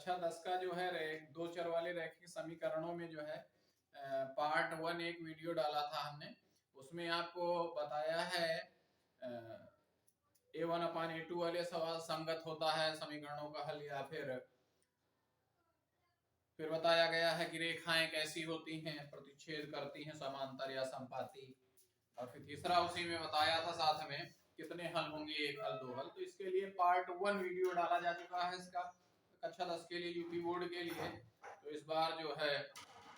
कक्षा 10 का जो है दो चर वाले रैखिक समीकरणों में जो है पार्ट 1 एक वीडियो डाला था हमने। उसमें आपको बताया है A1/A2 वाले सवाल संगत होता है समीकरणों का हल, या फिर बताया गया है कि रेखाएं कैसी होती हैं, प्रतिच्छेद करती हैं, समांतर या संपाती। और फिर तीसरा उसी में बताया था साथ में कितने हल होंगे, एक हल दो हल। तो इसके लिए पार्ट 1 वीडियो डाला जा चुका है इसका कक्षा 10 के लिए, यूपी बोर्ड के लिए। तो इस बार जो है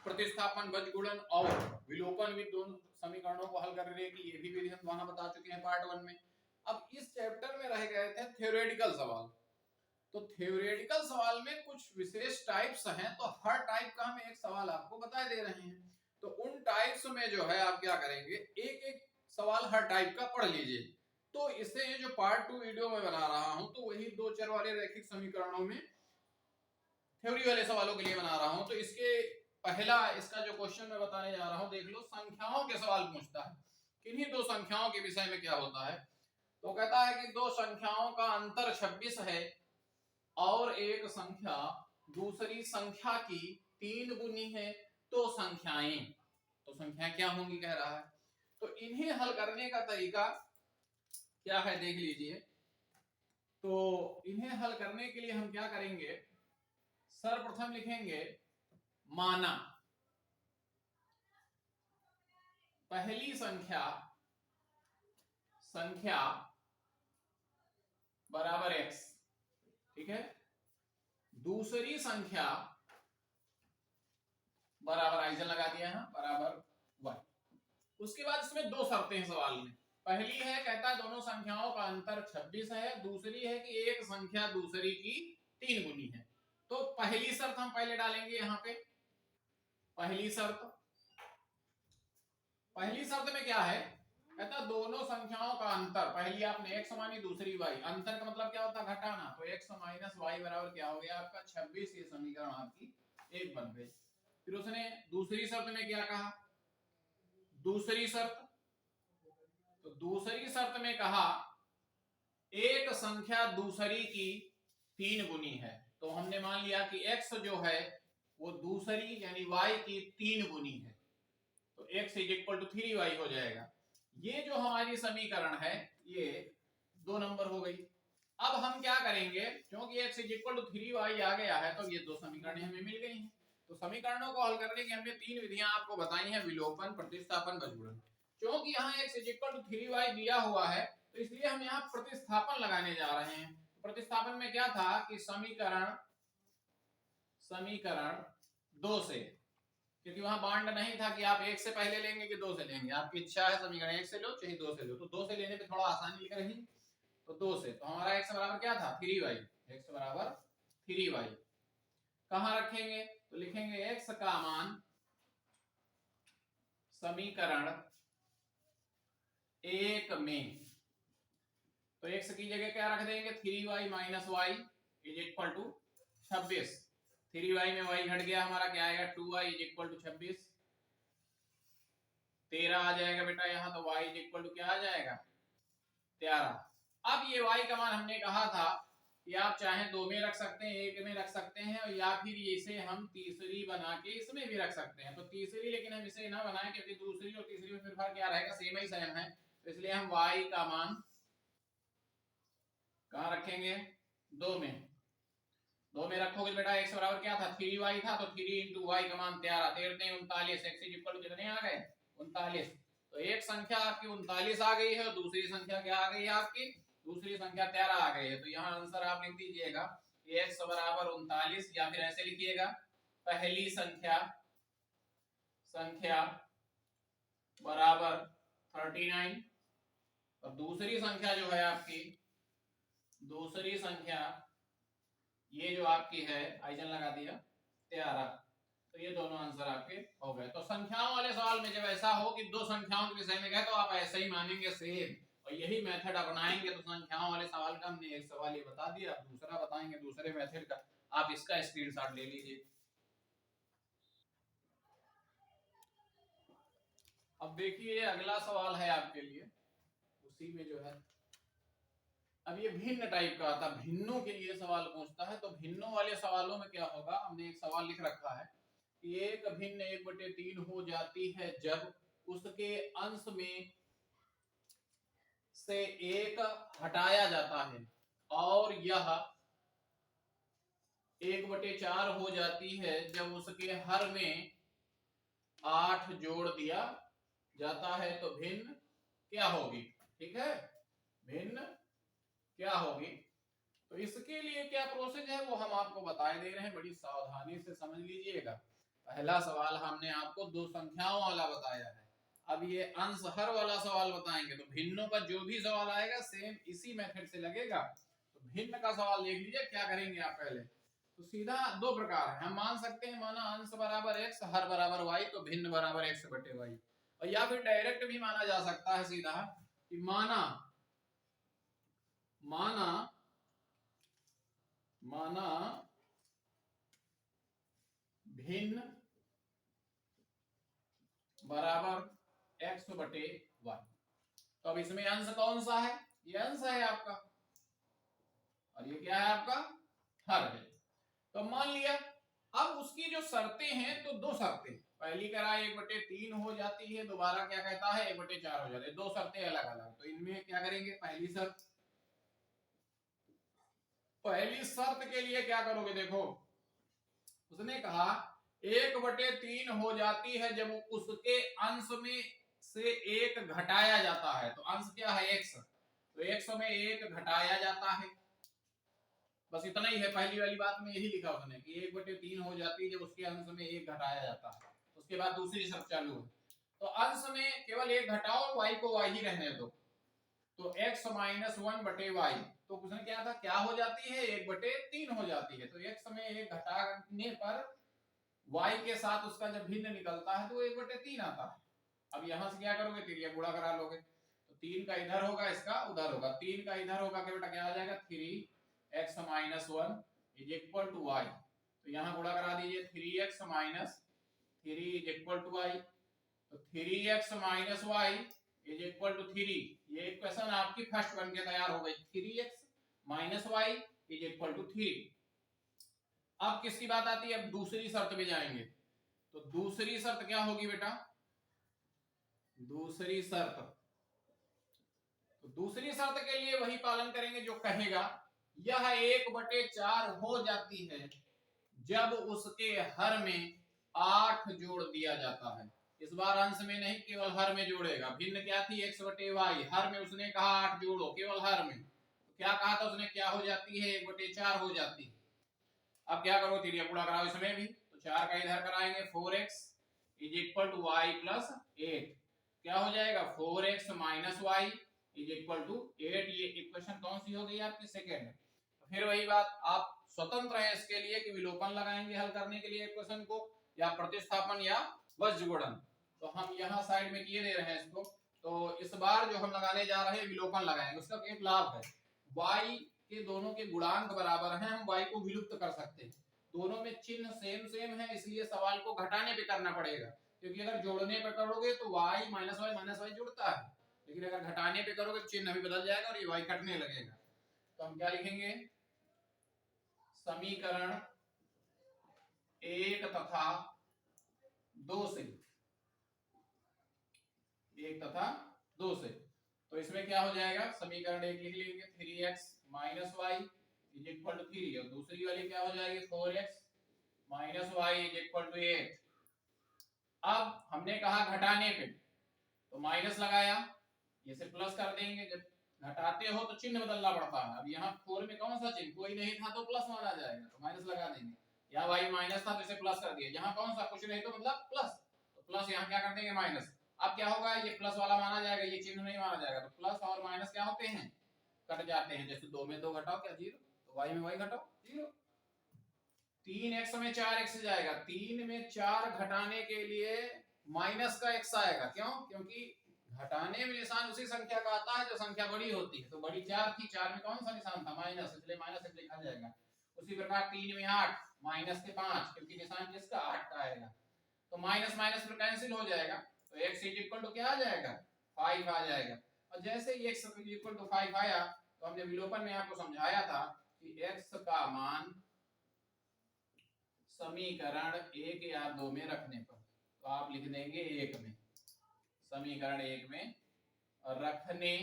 प्रतिस्थापन, बजगुणन और विलोपन भी दोनों समीकरणों को हल करने की ये भी विधि हम वहां बता चुके हैं पार्ट 1 में। अब इस चैप्टर में रह गए थे थ्योरेटिकल सवाल। तो थ्योरेटिकल सवाल में कुछ विशेष टाइप्स हैं, तो हर टाइप का हम एक सवाल आपको बता दे रहे हैं। तो उन टाइप्स में जो है आप क्या करेंगे, एक एक सवाल हर टाइप का पढ़ लीजिए। तो इसे जो पार्ट 2 वीडियो में बना रहा हूं, तो वही दो चर वाले रैखिक समीकरणों में थ्योरी वाले सवालों के लिए बना रहा हूं। तो इसके पहला इसका जो क्वेश्चन मैं बताने जा रहा हूं, देख लो, संख्याओं के सवाल पूछता है। किन्हीं दो संख्याओं के विषय में क्या होता है, तो कहता है कि दो संख्याओं का अंतर 26 है और एक संख्या दूसरी संख्या की 3 गुनी है, तो संख्याएं क्या होंगी कह रहा है। तो इन्हें हल करने का तरीका क्या है देख लीजिए। तो इन्हें हल करने के लिए हम क्या करेंगे, सर्वप्रथम लिखेंगे माना पहली संख्या बराबर x, ठीक है, दूसरी संख्या बराबर आइजन लगा दिया है बराबर y। उसके बाद इसमें दो शर्तें हैं सवाल में। पहली है, कहता है दोनों संख्याओं का अंतर 26 है। दूसरी है कि एक संख्या दूसरी की 3 गुनी है। तो पहली शर्त हम पहले डालेंगे यहां पे। पहली शर्त में क्या है, कहता दोनों संख्याओं का अंतर, पहली आपने x मानी दूसरी y। अंतर का मतलब क्या होता है, घटाना। तो x माइनस y बराबर क्या हो गया आपका 26। ये समीकरण आपकी एक बन गई। फिर उसने दूसरी शर्त में क्या कहा, दूसरी शर्त में कहा एक संख्या दूसरी की 3 गुनी है। तो हमने मान लिया कि x जो है वो दूसरी यानी y की 3 गुनी है, तो x is equal to 3y हो जाएगा। ये जो हमारी समीकरण है ये 2 नंबर हो गई। अब हम क्या करेंगे, क्योंकि x is equal to 3y आ गया है, तो ये दो समीकरणें हमें मिल गई हैं। तो समीकरणों को हल करने की हमने 3 विधियां आपको बताई हैं, विलोपन, प्रतिस्थापन, बजगुणन। क्योंकि यहाँ x is equal to 3y दिया हुआ है, तो इसलिए हम यहाँ प्रतिस्थापन लगाने जा रहे हैं। प्रतिस्थापन में क्या था कि समीकरण 2 से, क्योंकि वहां बांड नहीं था कि आप 1 से पहले लेंगे कि 2 से लेंगे, आपकी इच्छा है समीकरण 1 से लो चाहे 2 से लो। तो 2 से लेने पे थोड़ा आसानी लिख रही, तो 2 से। तो हमारा x बराबर क्या था, 3y। x बराबर 3y कहां रखेंगे, तो लिखेंगे x का मान समीकरण 1 में। तो x की जगह क्या रख देंगे, 3y minus y is equal to 26। 3y में y घट गया, हमारा क्या आएगा, 2y इज इक्वल टू 26। 13 आ जाएगा बेटा यहाँ, तो y इज इक्वल टू क्या आ जाएगा, 13। अब ये y का मान हमने कहा था कि आप चाहे 2 में रख सकते हैं, 1 में रख सकते हैं, और या फिर इसे हम तीसरी बना के इसमें भी रख सकते हैं। तो तीसरी, लेकिन हम इसे ना बनाएं क्योंकि दूसरी और तीसरी में फिर फर्क क्या रहेगा, सेम ही सेम है। तो इसलिए हम y का मान कहां रखेंगे, 2 में। 2 में रखोगे बेटा x बराबर क्या था, 3y था, तो 3 इंटू वाई का मान 13, 13 39, x इज इक्वल टू कितने आ गए, 39। तो एक संख्या आपकी 39 आ गई है और दूसरी संख्या क्या आ गई है आपकी, दूसरी संख्या 13 आ गई है। तो यहाँ आंसर आप लिख दीजिएगा x बराबर 39, या फिर ऐसे लिखिएगा पहली संख्या बराबर 39 और दूसरी संख्या जो है आपकी, दूसरी संख्या ये जो आपकी है आइजन लगा दिया 13। तो ये दोनों आंसर आपके हो गए। तो संख्याओं वाले सवाल में जब ऐसा हो कि दो संख्याओं के विषय में गए, तो आप ऐसे ही मानेंगे सेम, और यही मेथड अपनाएंगे। तो संख्याओं वाले सवाल का हमने एक सवाल ये बता दिया, अब दूसरा बताएंगे दूसरे मेथड का, आप इसका स्क्रीनशॉट ले लीजिए। अब देखिए अगला सवाल है आपके लिए, उसी में जो है अब ये भिन्न टाइप का आता, भिन्नों के लिए सवाल पूछता है। तो भिन्नों वाले सवालों में क्या होगा, हमने एक सवाल लिख रखा है कि एक भिन्न 1/3 हो जाती है जब उसके अंश में से एक हटाया जाता है, और यह 1/4 हो जाती है जब उसके हर में 8 जोड़ दिया जाता है। तो भिन्न क्या होगी? ठीक है, भिन्न क्या होगी? तो इसके लिए क्या प्रोसेस है वो हम आपको बताए दे रहे हैं, बड़ी सावधानी से समझ लीजिएगा। पहला सवाल हमने आपको दो संख्याओं वाला बताया है, अब ये अंश हर वाला सवाल बताएंगे। तो भिन्नों का जो भी सवाल आएगा सेम इसी मेथड से लगेगा। तो भिन्न का सवाल देख लीजिए, क्या करेंगे आप पहले। तो सीधा दो प्रकार है, हम मान सकते हैं माना अंश बराबर x, हर बराबर y, तो भिन्न बराबर x बटे y। और या फिर डायरेक्ट भी माना जा सकता है सीधा कि माना भिन्न बराबर x बटे y। तो अब इसमें अंश कौन सा है? ये अंश है आपका, और ये क्या है आपका? हर है। तो मान लिया, अब उसकी जो शर्तें हैं, तो दो शर्तें, पहली करा 1/3 हो जाती है, दोबारा क्या कहता है 1/4 हो जाती है, दो शर्तें अलग अलग। तो इनमें क्या करेंगे, पहली शर्त के लिए क्या करोगे, देखो उसने कहा 1/3 हो जाती है जब उसके अंश में से एक घटाया जाता है। तो अंश क्या है? x। तो x में एक घटाया जाता है, बस इतना ही है। पहली वाली बात में यही लिखा उसने कि 1/3 हो जाती है जब उसके अंश में एक घटाया जाता है। उसके बाद दूसरी शर्त चालू है, तो अंश में केवल एक घटाओ, y को y ही रहने दो। तो x - 1 बटे y, तो उसने क्या था, क्या हो जाती है 1/3 हो जाती है। तो x में एक घटाने पर y के साथ उसका जब भिन्न निकलता है तो 1/3 आता है। अब यहां से क्या करोगे, तिरिया गुणा करा लोगे। तो 3 का इधर होगा, इसका उधर होगा, 3 का इधर होगा, क्या बेटा क्या आ जाएगा 3x - 1 is equal to y। तो यहां गुणा करा दीजिए, 3x - 3 is equal to y। तो 3x - y is equal to 3। ये इक्वेशन आपकी फर्स्ट बन के तैयार हो गई, 3x - y is equal to 3। अब किसकी बात आती है, अब दूसरी शर्त में जाएंगे। तो दूसरी शर्त क्या होगी बेटा, दूसरी शर्त, तो दूसरी शर्त के लिए वही पालन करेंगे जो कहेगा यह 1/4 हो जाती है जब उसके हर में 8 जोड़ दिया जाता है। इस बार अंश में नहीं, केवल हर में जोड़ेगा। भिन्न क्या थी, x बटे y, हर में उसने कहा 8 जोड़ो, केवल हर में। तो क्या कहा था उसने, क्या हो जाती है 1/4 हो जाती है। अब क्या करो, तिरिया गुणा कराओ इसमें भी। तो 4 का इधर कराएंगे, 4x is equal to y plus 8। क्या हो जाएगा, 4x minus y is equal to 8। ये इक्वेशन कौन सी हो गई आपकी, सेकेंड। तो फिर वही बात, आप स्वतंत्र हैं इसके लिए कि विलोपन लगाएंगे हल करने के लिए इक्वेशन को, या प्रतिस्थापन या वज्रगुणन। तो हम यहाँ साइड में किए दे रहे हैं इसको। तो इस बार जो हम लगाने जा रहे हैं विलोपन लगाएंगे। उसका एक लाभ है, y के दोनों के गुणांक बराबर हैं, हम y को विलुप्त कर सकते हैं। दोनों में चिन्ह सेम सेम है, इसलिए सवाल को घटाने पे करना पड़ेगा, क्योंकि अगर जोड़ने पे करोगे तो y माइनस y जुड़ता है, लेकिन अगर घटाने पे करोगे तो चिन्ह भी बदल जाएगा और ये y कटने लगेगा। तो हम क्या लिखेंगे, समीकरण 1 तथा 2 से, 1 तथा 2 से। तो इसमें क्या हो जाएगा, समीकरण 1 लिख लेंगे, 3x minus y is equal to 3, और दूसरी वाली क्या हो जाएगी, 4x minus y is equal to 8। अब हमने कहा घटाने पे, तो माइनस लगाया, ये से प्लस कर देंगे। जब घटाते हो तो चिन्ह बदलना पड़ता है। अब यहाँ 4 में कौन सा चिन्ह, कोई नहीं था तो प्लस माना जाएगा, तो माइनस लगा देंगे। यहाँ y माइनस था तो इसे प्लस कर दिया, यहाँ कौन सा कुछ नहीं तो मतलब प्लस, तो प्लस यहाँ क्या कर देंगे माइनस। अब क्या होगा, ये प्लस वाला माना जाएगा, ये चिन्ह नहीं माना जाएगा। तो प्लस और माइनस क्या होते हैं, कट जाते हैं। जैसे 2 में 2 घटाओ क्या 0, तो y में y घटाओ 0। 3x में 4x जाएगा, 3 में 4 घटाने के लिए माइनस का x आएगा। क्यों, क्योंकि घटाने में निशान उसी संख्या का आता है जो संख्या बड़ी होती है। तो बड़ी 4 थी, 4 में कौन सा निशान था, माइनस, इसलिए माइनस से लिखा जाएगा। उसी प्रकार 3 में 8 माइनस के 5, क्योंकि निशान किसका 8 का आएगा। तो माइनस माइनस फिर कैंसिल हो जाएगा, तो x इज इक्वल टू क्या आ जाएगा 5 आ जाएगा। और जैसे ही x इज इक्वल टू 5 आया तो हम जब विलोपन में आपको समझाया था कि x का मान समीकरण 1 या 2 में रखने पर, तो आप लिख देंगे 1 में, समीकरण 1 में रखने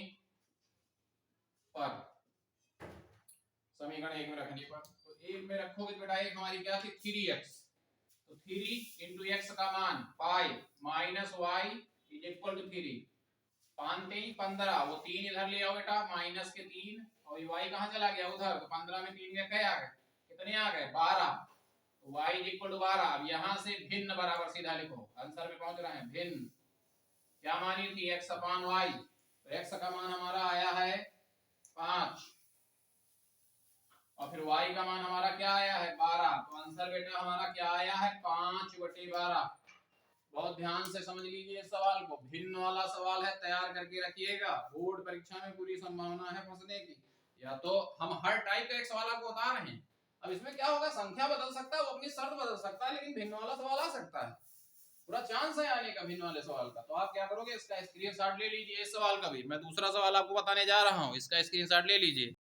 पर, समीकरण 1 में रखने पर, तो 1 में रखोगे तो बेटा एक हमारी क्या थी 3x, तो 3 इंटू एक्स का मान 5 minus y is equal to 3, 5 3 15, वो 3 इधर ले आओ बेटा माइनस के 3, और y कहाँ चला गया उधर, तो 15 में 3 के क्या आ गए, कितने आ गए 12, तो y इज इक्वल टू 12। अब यहाँ से भिन्न बराबर सीधा लिखो, आंसर में पहुंच रहे हैं। भिन्न क्या मानी थी x अपान y, तो x का मान हमारा आया है 5 और फिर y का मान हमारा क्या आया है 12, तो आंसर बेटा हमारा क्या आया है 5/12। बहुत ध्यान से समझ लीजिए इस सवाल को, भिन्न वाला सवाल है, तैयार करके रखिएगा, बोर्ड परीक्षा में पूरी संभावना है फंसने की। या तो हम हर टाइप का एक सवाल आपको बता रहे हैं, अब इसमें क्या होगा, संख्या बदल सकता है, वो अपनी शर्त बदल सकता है, लेकिन भिन्न वाला सवाल आ सकता है, पूरा चांस है आने का भिन्न वाले सवाल का। तो आप क्या करोगे, इसका स्क्रीनशॉट ले लीजिए इस सवाल का भी, मैं दूसरा सवाल आपको बताने जा रहा हूँ, इसका स्क्रीनशॉट ले लीजिए।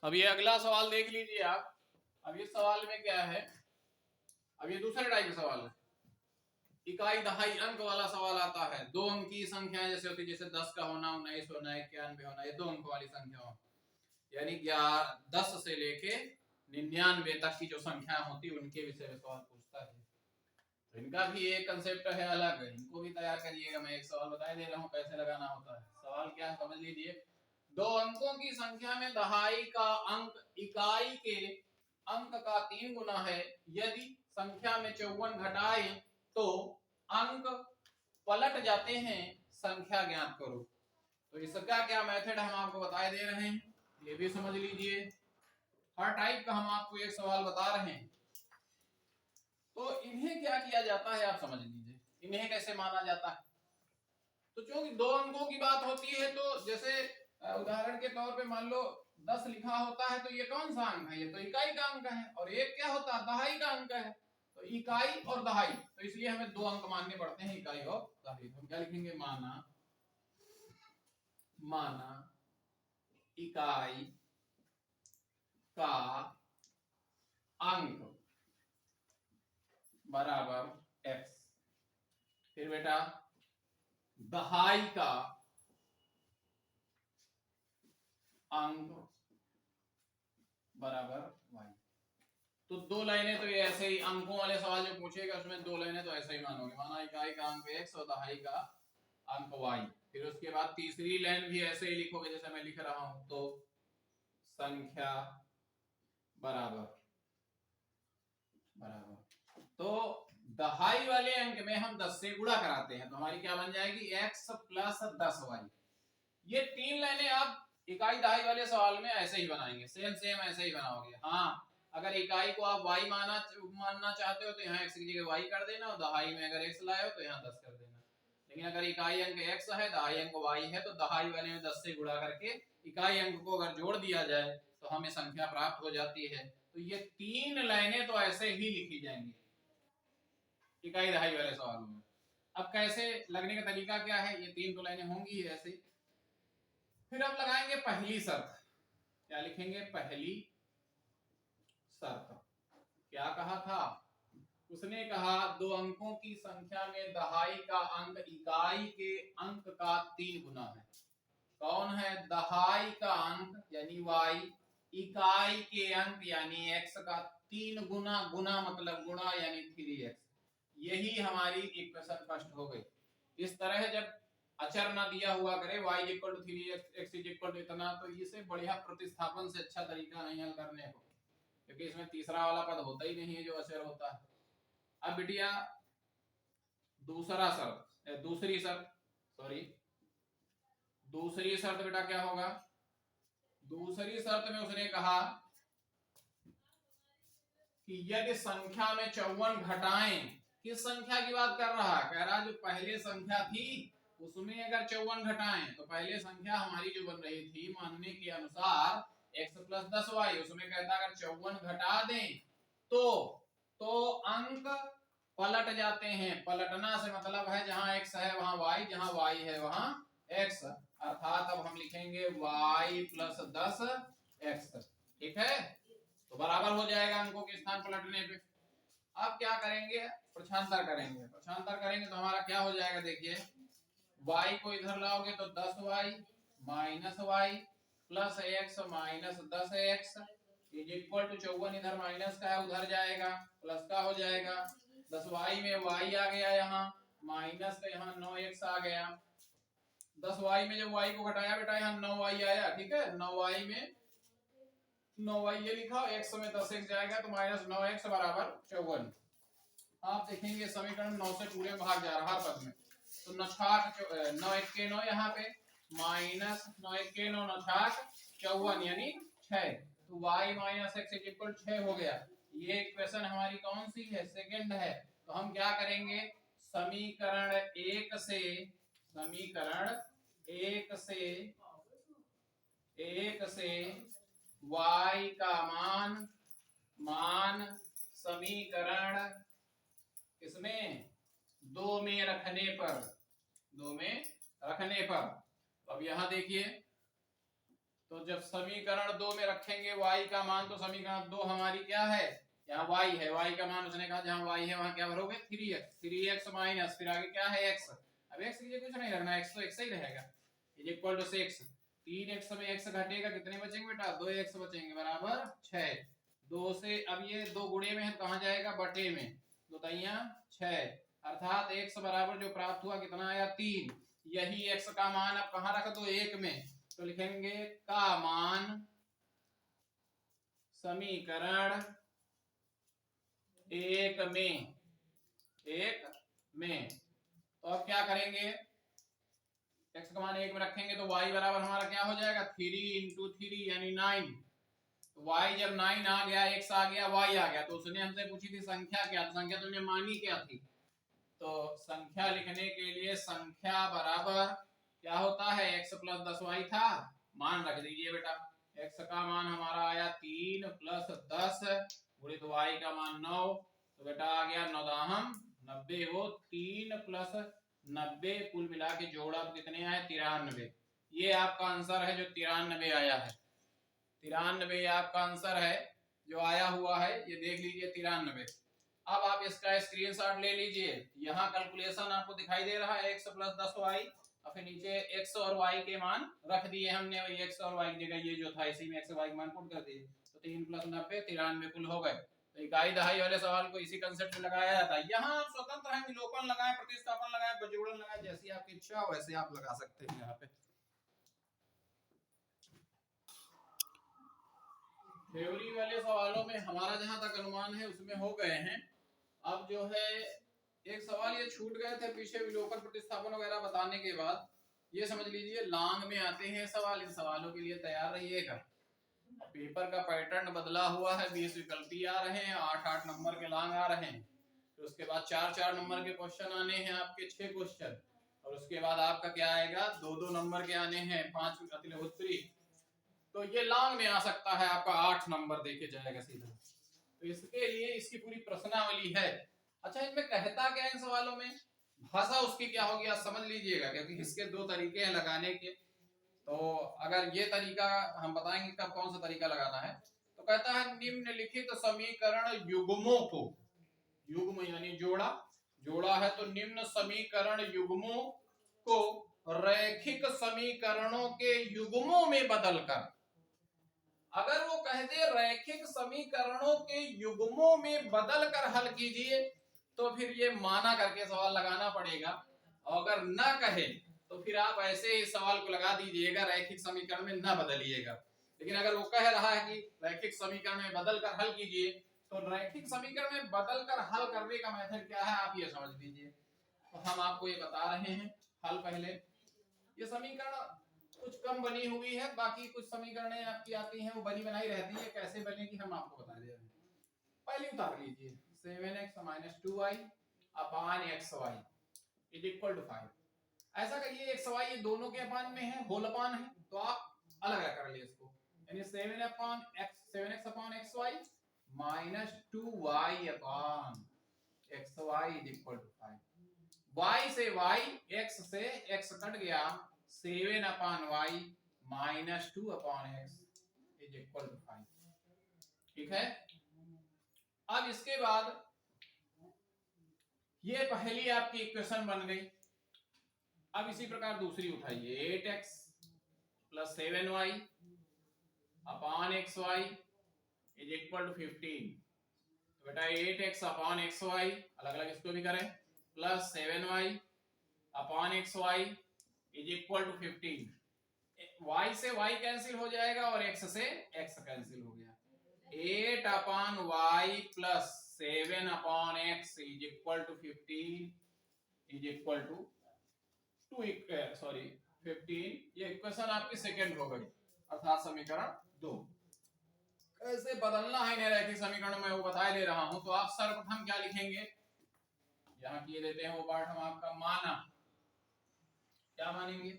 अब ये अगला सवाल देख लीजिए आप, अब इस सवाल में क्या है, अब ये दूसरे टाइप का सवाल है, इकाई दहाई अंक वाला सवाल आता है, 2 अंक की संख्या जैसे होती है, जैसे 10 का होना, 19 होना, 91 होना, ये 2 अंक वाली संख्या हो, यानी 10 से लेके 99 तक की जो संख्या होती है उनके विषय में सवाल पूछता है। तो इनका भी एक कंसेप्ट है अलग, इनको भी तैयार करिएगा, मैं एक सवाल बता दे रहा हूँ कैसे लगाना होता है। सवाल क्या है समझ लीजिए, 2 अंकों की संख्या में दहाई का अंक इकाई के अंक का 3 गुना है, यदि संख्या में 54 घटाए तो अंक पलट जाते हैं, संख्या ज्ञात करो। तो इसका क्या मेथड हम आपको बता दे रहे हैं, ये भी समझ लीजिए, हर टाइप का हम आपको एक सवाल बता रहे हैं। तो इन्हें क्या किया जाता है आप समझ लीजिए, इन्हें कैसे माना जाता है। तो चूंकि 2 अंकों की बात होती है, तो जैसे उदाहरण के तौर पे मान लो 10 लिखा होता है, तो ये कौन सा अंक है, ये तो इकाई का अंक है, और एक क्या होता है दहाई का अंक है, तो इकाई और दहाई, तो इसलिए हमें 2 अंक मानने पड़ते हैं, इकाई और दहाई। हम क्या लिखेंगे, माना इकाई का अंक बराबर x, फिर बेटा दहाई का अंक बराबर y। तो 2 लाइनें तो ये ऐसे ही, अंकों वाले सवाल जो पूछेगा उसमें 2 लाइनें तो ऐसे ही मानोगे, माना इकाई का अंक x और दहाई का अंक y। फिर उसके बाद तीसरी लाइन भी ऐसे ही लिखोगे जैसे मैं लिख रहा हूं, तो संख्या बराबर तो दहाई वाले अंक में हम 10 से गुणा कराते हैं, तो हमारी क्या बन जाएगी x प्लस 10y। ये 3 लाइनें आप इकाई दहाई वाले सवाल में ऐसे ही बनाएंगे, सेम ऐसे ही बनाओगे। हाँ, अगर इकाई को आप y मानना चाहते हो तो यहाँ x की जगह y कर देना, और दहाई में अगर x लाए हो तो यहाँ 10 कर देना। लेकिन अगर इकाई अंक x है, दहाई अंक y है, तो दहाई वाले में 10 से गुणा करके इकाई अंक को अगर जोड़ दिया जाए तो हमें संख्या प्राप्त हो जाती है। तो ये 3 लाइनें तो ऐसे ही लिखी जाएंगी इकाई दहाई वाले सवालों में। अब कैसे लगने का तरीका क्या है, ये 3 तो लाइनें होंगी ऐसे। फिर अब लगाएंगे पहली शर्त, क्या लिखेंगे, पहली शर्त। क्या कहा था उसने, कहा 2 अंकों की संख्या में दहाई का अंक इकाई के अंक का 3 गुना है। कौन है, दहाई का अंक यानी y, इकाई के अंक यानी x का 3 गुना, गुना मतलब गुणा यानी 3x। यही हमारी इक्वेशन फर्स्ट हो गई। इस तरह जब अचर ना दिया हुआ करे y equal to 3x, x equal to इतना, तो इसे बढ़िया प्रतिस्थापन से अच्छा तरीका नहीं हल करने को, क्योंकि इसमें तीसरा वाला पद होता ही नहीं है जो अचर होता है। अब बिटिया दूसरी शर्त बेटा क्या होगा, दूसरी शर्त में उसने कहा कि यदि संख्या में 54 घटाएं, किस संख्या की बात कर रहा है, कह रहा जो पहले संख्या थी उसमें अगर 54 घटाएं, तो पहले संख्या हमारी जो बन रही थी मानने के अनुसार x प्लस 10y, उसमें कहता अगर 54 घटा दें तो अंक पलट जाते हैं। पलटना से मतलब है जहां x है वहां y, जहां y है वहां x। अर्थात अब हम लिखेंगे y प्लस 10x, ठीक है। तो बराबर हो जाएगा अंकों के स्थान पलटने पे। अब क्या करेंगे, प्रछांतर करेंगे। प्रछांतर करेंगे तो हमारा क्या हो जाएगा, देखिए y को इधर लाओगे तो 10y minus y plus x minus 10x is equal to 54, इधर माइनस का है उधर जाएगा प्लस का हो जाएगा। 10y में y आ गया यहाँ, माइनस का यहाँ 9x आ गया। 10y में जब y को घटाया बेटा यहाँ 9y आया, ठीक है। 9y में 9y ये लिखा, x में 10x जाएगा तो माइनस 9x बराबर 54। आप देखेंगे समीकरण 9 से पूरे भाग जा रहा है पद में, तो 9 1 के 9 यहाँ पे माइनस 9 1 के 9 9 54 यानी 6, तो y minus x is equal 6 हो गया। ये इक्वेशन हमारी कौन सी है, सेकंड है। तो हम क्या करेंगे, समीकरण 1 से y का मान समीकरण इसमें 2 में रखने पर, अब यहां देखिए, तो जब समीकरण 2 में रखेंगे y का मान, तो समीकरण 2 हमारी क्या है, यहाँ y है, y का मान उसने कहा जहां y है वहां क्या भरोगे 3x माइनस फिर आगे क्या है x। अब x के लिए कुछ नहीं रखना, x तो x ही रहेगा, इज इक्वल टू 6। 3x में x घटेगा, कितने बचेंगे बेटा, 2x बचेंगे बराबर 6। 2 से अब ये 2 गुणे में है, कहां जाएगा, बटे में, 2 तिया 6, अर्थात x बराबर जो प्राप्त हुआ कितना आया 3। यही x का मान अब कहां रख दो, 1 में, तो लिखेंगे का मान समीकरण 1 में। तो अब क्या करेंगे, x का मान 1 में रखेंगे तो y बराबर हमारा क्या हो जाएगा, 3 इंटू 3 यानी 9। तो y जब 9 आ गया, x आ गया, y आ गया, तो उसने हमसे पूछी थी संख्या क्या, तो संख्या तुमने मानी क्या थी। तो संख्या लिखने के लिए संख्या बराबर क्या होता है, x प्लस 10y था, मान रख दीजिए बेटा। x का मान हमारा आया 3 प्लस 10 गुणित y का मान 9, तो बेटा आ गया 9 दाहम 90, वो 3 प्लस 90 कुल मिला के जोड़ा तो कितने आए 93। ये आपका आंसर है जो 93 आया है, 93 आपका आंसर है जो आया हुआ है, ये देख लीजिए 93। अब आप इसका स्क्रीनशॉट ले लीजिए, यहाँ कैलकुलेशन आपको दिखाई दे रहा है, x प्लस 10y और फिर नीचे x और y के मान रख दिए हमने, वही x और y की जगह ये जो था इसी में x और y के मान पुट कर दिए, तो 3 प्लस 90 93 कुल हो गए। तो इकाई दहाई वाले सवाल को इसी कंसेप्ट में लगाया जाता है। यहाँ आप स्वतंत्र हैं, विलोपन लगाए, प्रतिस्थापन लगाए, बजूड़न लगाए, जैसी आपकी इच्छा हो वैसे आप लगा सकते हैं। यहाँ पे थ्योरी वाले सवालों में हमारा जहां तक अनुमान है उसमें हो गए हैं। अब जो है एक सवाल ये छूट गए थे पीछे, विलोपन प्रतिस्थापन वगैरह बताने के बाद, ये समझ लीजिए लॉन्ग में आते हैं सवाल, इन सवालों के लिए तैयार रहिएगा। पेपर का पैटर्न बदला हुआ है, 20 विकल्पी आ रहे हैं, 8-8 नंबर के लॉन्ग आ रहे हैं, तो उसके बाद 4-4 नंबर के क्वेश्चन आने हैं आपके 6 क्वेश्चन, और उसके बाद आपका क्या आएगा 2-2 नंबर के आने हैं 5 उत्तरी, तो ये लॉन्ग में आ सकता है आपका 8 नंबर देके जाएगा सीधा। तो इसके लिए इसकी पूरी प्रश्नावली है। अच्छा, इनमें कहता क्या है इन सवालों में, भाषा उसकी क्या होगी आप समझ लीजिएगा, क्योंकि इसके 2 तरीके हैं लगाने के। तो अगर ये तरीका हम बताएंगे कब कौन सा तरीका लगाना है, तो कहता है निम्नलिखित समीकरण युग्मों को, युग्म यानी जोड़ा है, तो निम्न समीकरण युग्मों को रैखिक समीकरणों के युग्मों में बदलकर, अगर वो कह दे रैखिक समीकरणों के युग्मों में बदलकर हल कीजिए, तो फिर ये माना करके सवाल लगाना पड़ेगा, और अगर ना कहे तो फिर आप ऐसे ही सवाल को लगा दीजिएगा, रैखिक समीकरण में ना बदलिएगा। लेकिन अगर वो कह रहा है कि रैखिक समीकरण में बदलकर हल कीजिए, तो रैखिक समीकरण में बदलकर हल करने का मेथड क्या है आप ये समझ लीजिए। तो हम आपको ये बता रहे हैं हल। पहले ये समीकरण कुछ कम बनी हुई है, बाकी कुछ समीकरणें आपकी आती हैं वो बनी बनाई रहती है, कैसे बनेगी हम आपको बता दे रहे हैं। पहले उतार लीजिए 7x minus 2y upon xy is equal to 5। ऐसा करिए xy ये दोनों के अपान में है, होल अपान है, तो आप अलग अलग कर लिए इसको, यानी 7x upon xy minus 2y upon xy is equal to 5। y से y, x से x कट गया, 7/y minus 2/x is equal to 5। ठीक है। अब इसके बाद ये पहली आपकी इक्वेशन बन गई। अब इसी प्रकार दूसरी उठाइए, 8x plus 7y upon xy is equal to 15। तो बेटा 8x अपॉन xy अलग अलग इसको भी करें, plus 7y upon xy is equal to 15। y से y कैंसिल हो जाएगा और x से x कैंसिल हो गया। 8/y plus 7/x is equal to 15 is equal to 15। ये इक्वेशन आपकी सेकंड हो गई, अर्थात समीकरण 2। कैसे बदलना है इन्हें रैखिक समीकरण में वो बता दे रहा हूं। तो आप सर्वप्रथम क्या लिखेंगे, यहाँ किए देते हैं वो पार्ट हम आपका माना। क्या मानेंगे,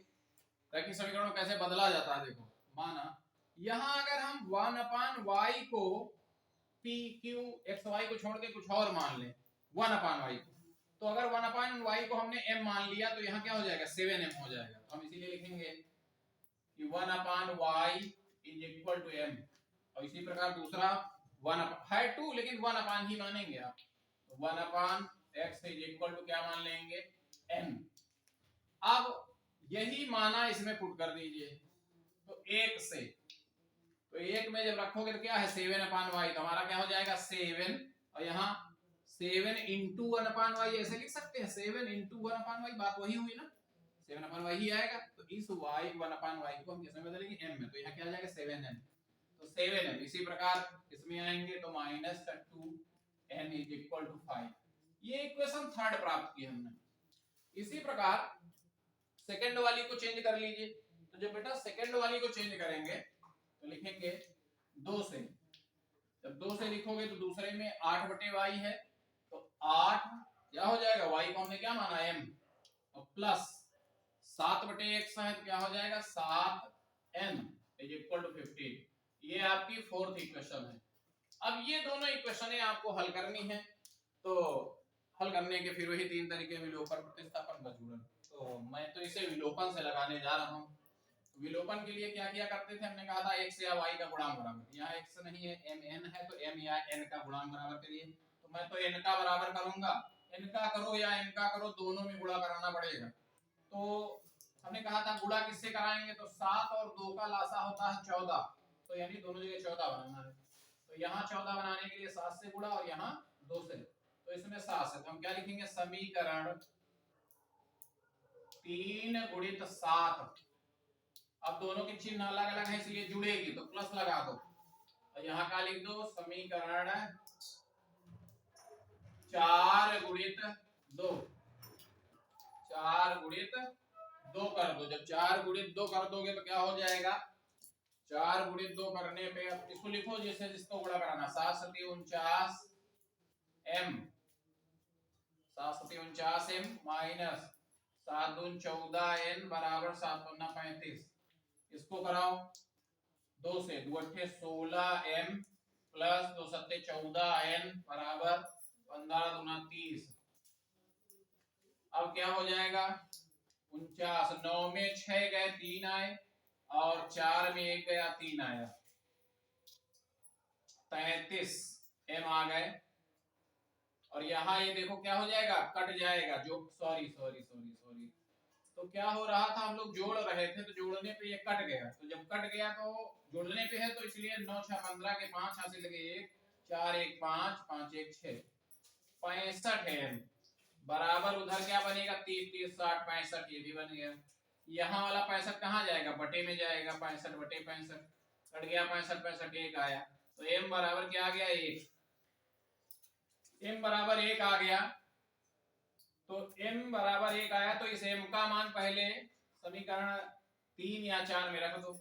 रैखिक समीकरण कैसे बदला जाता है। देखो माना, यहां अगर हम 1/y को p q x y को छोड़ के कुछ और मान लें 1/y को, तो अगर 1/y को हमने m मान लिया तो यहाँ क्या हो जाएगा 7m हो जाएगा। तो हम इसीलिए लिखेंगे कि 1/y is equal to m। और इसी प्रकार दूसरा 1 है 2 लेकिन 1/ ही मानेंगे आप, तो 1/x इज इक्वल टू क्या मान लेंगे m। अब यही माना इसमें पुट कर दीजिए, तो 1 से, तो 1 में जब रखोगे तो क्या है 7/y, तो हमारा क्या हो जाएगा 7, और यहाँ 7 इंटू 1/y ऐसे लिख सकते हैं, 7 इंटू 1/y, बात वही हुई ना, 7/y ही आएगा। तो इस y 1/y को हम किसमें बदलेंगे m में, तो यहाँ क्या आ जाएगा 7m, तो 7m। इसी प्रकार इसमें आएंगे तो minus 2n is equal to 5। ये इक्वेशन थर्ड प्राप्त की हमने। इसी प्रकार सेकंड वाली को चेंज कर लीजिए। तो जब बेटा सेकंड वाली को चेंज करेंगे तो लिखेंगे 2 से, जब 2 से लिखोगे तो दूसरे में 8/y है, तो 8 क्या हो जाएगा, y को हमने क्या माना m, और प्लस 7/x है तो क्या हो जाएगा 7n इज इक्वल टू 15। ये आपकी फोर्थ इक्वेशन है। अब ये दोनों इक्वेशनें आपको हल करनी है, तो हल करने के फिर वही 3 तरीके, विलोपन, प्रतिस्थापन, बचगुणन। तो मैं तो इसे विलोपन से लगाने जा रहा हूँ। विलोपन के लिए क्या किया करते थे, हमने कहा था x या y का गुणांक बराबर, यहाँ x नहीं है mn है, तो m या n का गुणांक बराबर करिए। तो मैं तो n का बराबर करूंगा, n का करो या n का करो, दोनों में गुणा कराना पड़ेगा। तो हमने कहा था गुणा किससे कराएंगे, तो 7 और 2 का लासा होता है 14, तो यानी दोनों जगह 14 बनाना है। तो यहाँ 14 बनाने के लिए 7 से गुणा और यहाँ 2 से, तो इसमें 7 है, तो हम क्या लिखेंगे समीकरण 3 गुणित 7। अब दोनों के चिन्ह अलग अलग है इसलिए जुड़ेगी, तो प्लस लगा दो, और यहाँ का लिख दो समीकरण 4 गुणित 2, 4 गुणित 2 कर दो। जब 4 गुणित 2 कर दोगे तो क्या हो जाएगा, 4 गुणित 2 करने पे अब इसको लिखो जिससे जिसको गुणा कराना, 7 सती 49 m, 7 सती 49 m माइनस 7 दून 14 n बराबर 7 दूना 35। इसको कराओ 2 से, 2 अट्ठे 16 m प्लस 2 सत्ते 14 n बराबर 15 दूना 30। अब क्या हो जाएगा 49, 9 में 6 गए 3 आए, और 4 में 1 गया 3 आया, 33 m आ गए। और यहाँ ये देखो क्या हो जाएगा, कट जाएगा, जो सॉरी तो क्या हो रहा था, हम लोग जोड़ रहे थे तो जोड़ने पे ये कट गया, तो जब कट गया तो जोड़ने पे है तो इसलिए 9 6 15 के 5 यहाँ से लगे 1 4 1 5 5 1 6 65 है बराबर, उधर क्या बनेगा 30 30 60 65, ये भी बन गया। यहाँ वाला 65 कहाँ जाएगा, बटे में जाएगा, 65 बटे 65 कट गया, 65 65 1 आया, तो m बराबर क्या आ गया 1, m बराबर 1 आ गया। तो m बराबर 1 आया, तो इस m का मान पहले समीकरण 3 या 4 में रख दो।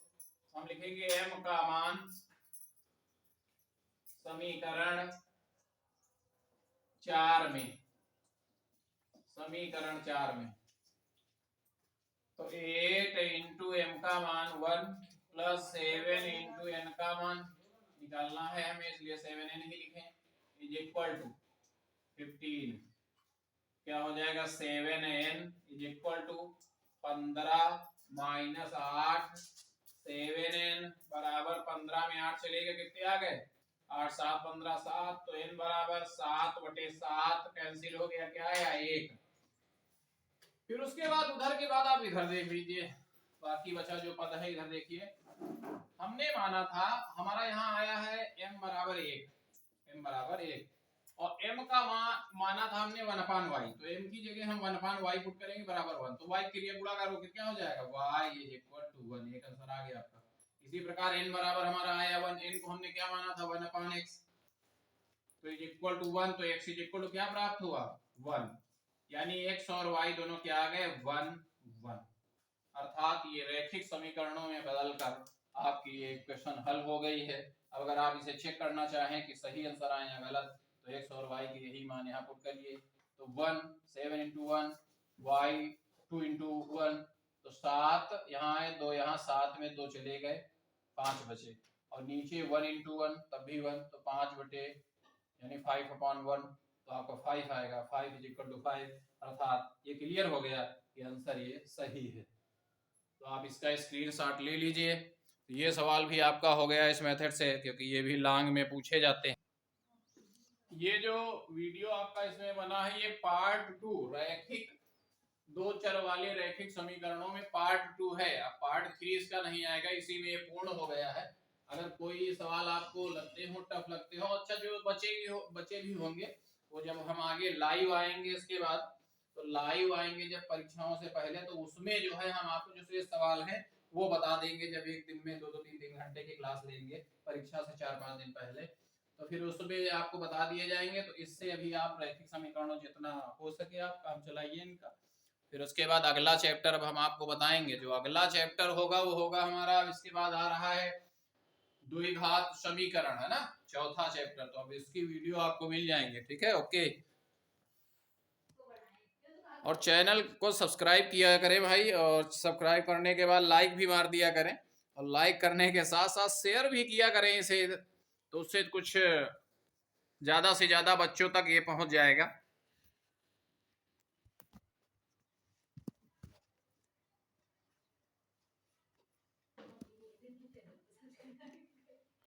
हम लिखेंगे m का मान समीकरण 4 में, समीकरण 4 में, तो 8 इंटू m का मान 1 प्लस 7 इंटू n का मान निकालना है हमें, इसलिए 7n ही लिखें इज इक्वल टू 15। क्या हो जाएगा 7n is equal to 15 -8 7n बराबर 15 में 8 चलेगा, कितने आ गए 8 7 15 7, तो n बराबर 7/7 कैंसिल हो गया, क्या आया 1। फिर उसके बाद उधर के बाद आप इधर देख लीजिए, बाकी बचा जो पद है इधर देखिए। हमने माना था हमारा यहाँ आया है m बराबर 1 और m का माना था हमने 1/y, तो m की जगह हम 1/y पुट करेंगे बराबर 1, तो y क्रिया गुणा करोगे क्या हो जाएगा y इज इक्वल टू 1, एक आंसर आ गया आपका। इसी प्रकार n बराबर हमारा आया 1, n को हमने क्या माना था 1/x, तो इज इक्वल टू 1, तो x इज इक्वल टू क्या प्राप्त हुआ 1, यानी x और y दोनों क्या आ गए 1 1, अर्थात ये रैखिक समीकरणों में बदलकर आपकी ये इक्वेशन हल हो गई है। अब अगर आप इसे चेक करना चाहें कि सही आंसर आए या गलत, तो x और y के यही मान यहाँ पुट करिए, तो 1 7 into 1 y 2 into 1, तो 7 यहाँ है 2 यहाँ, 7 में 2 चले गए 5 बचे, और नीचे 1 into 1 तब भी 1, तो 5 बटे यानी 5/1, तो आपको 5 आएगा, 5 इज इक्वल टू 5, अर्थात ये क्लियर हो गया कि आंसर ये सही है। तो आप इसका स्क्रीनशॉट ले लीजिए। तो ये सवाल भी आपका हो गया इस मेथड से, क्योंकि ये भी लॉन्ग में पूछे जाते हैं। ये जो वीडियो आपका इसमें बना है ये पार्ट 2 रैखिक 2 चर वाले रैखिक समीकरणों में पार्ट 2 है। अब पार्ट 3 इसका नहीं आएगा, इसी में ये पूर्ण हो गया है। अगर कोई सवाल आपको लगते हो टफ लगते हो, अच्छा जो बचे भी होंगे वो जब हम आगे लाइव आएंगे इसके बाद, तो लाइव आएंगे जब परीक्षाओं से पहले, तो उसमें जो है हम आपको जो शेष सवाल हैं वो बता देंगे, जब एक दिन में 2-2 3-3 घंटे की क्लास लेंगे परीक्षा से 4-5 दिन पहले, तो फिर उसमें आपको बता दिए जाएंगे। तो इससे अभी आप रैखिक समीकरणों जितना हो सके आप काम चलाइए इनका। फिर उसके बाद अगला चैप्टर अब हम आपको बताएंगे, जो अगला चैप्टर होगा वो होगा हमारा, इसके बाद आ रहा है द्विघात समीकरण, है ना, चौथा चैप्टर। तो अब इसकी वीडियो आपको मिल जाएंगे, ठीक है, ओके। और चैनल को सब्सक्राइब किया करें भाई, और सब्सक्राइब करने के बाद लाइक भी मार दिया करें, और लाइक करने के साथ साथ शेयर भी किया करें इसे, तो उससे कुछ ज़्यादा से ज़्यादा बच्चों तक ये पहुंच जाएगा।